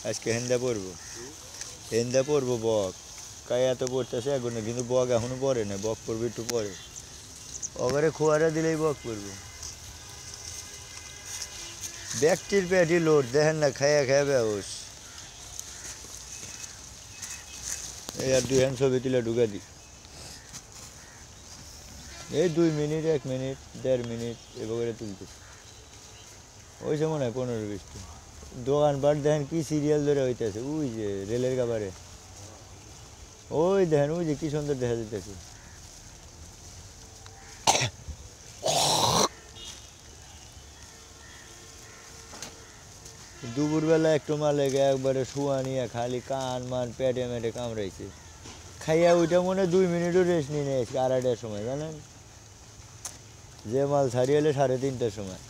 আজকে হেন্দা পড়বো, হেন্দা পড়বো বক। কায়া তো পড়তেছে এখনো, কিন্তু বক এখনো পড়ে না, বক পড়বে একটু পরে। ওখানে খোয়ারা দিলেই বক পড়বো। ব্যক্তির পেটই লোড, দেখেন না খায়া খায়া বেহস। এই আর 2 হ্যান্ড ছবি তুলে ঢুকা দি। এই 2 মিনিট, 1 মিনিট, 1.5 মিনিট এভাবে তুলতেছি। ওই যে মনে হয় 15-20টা দোকানপাট দেখেন কি সিরিয়াল ধরে হইতেছে। ওই যে রেলের কাবারে, ওই দেখেন, ওই যে কি সুন্দর দেখা যাইতেছে। দুপুরবেলা একটু মালেকে একবারে শুয়া নিয়ে খালি কান মান পেটে মেটে কামড়াইছে। খাইয়া ওইটা মনে 2 মিনিটও রেস্ট নিয়ে নিয়েছে 2:30টার সময়, জানেন? যে মাল ছাড়িয়ে এলে 3:30টার সময়।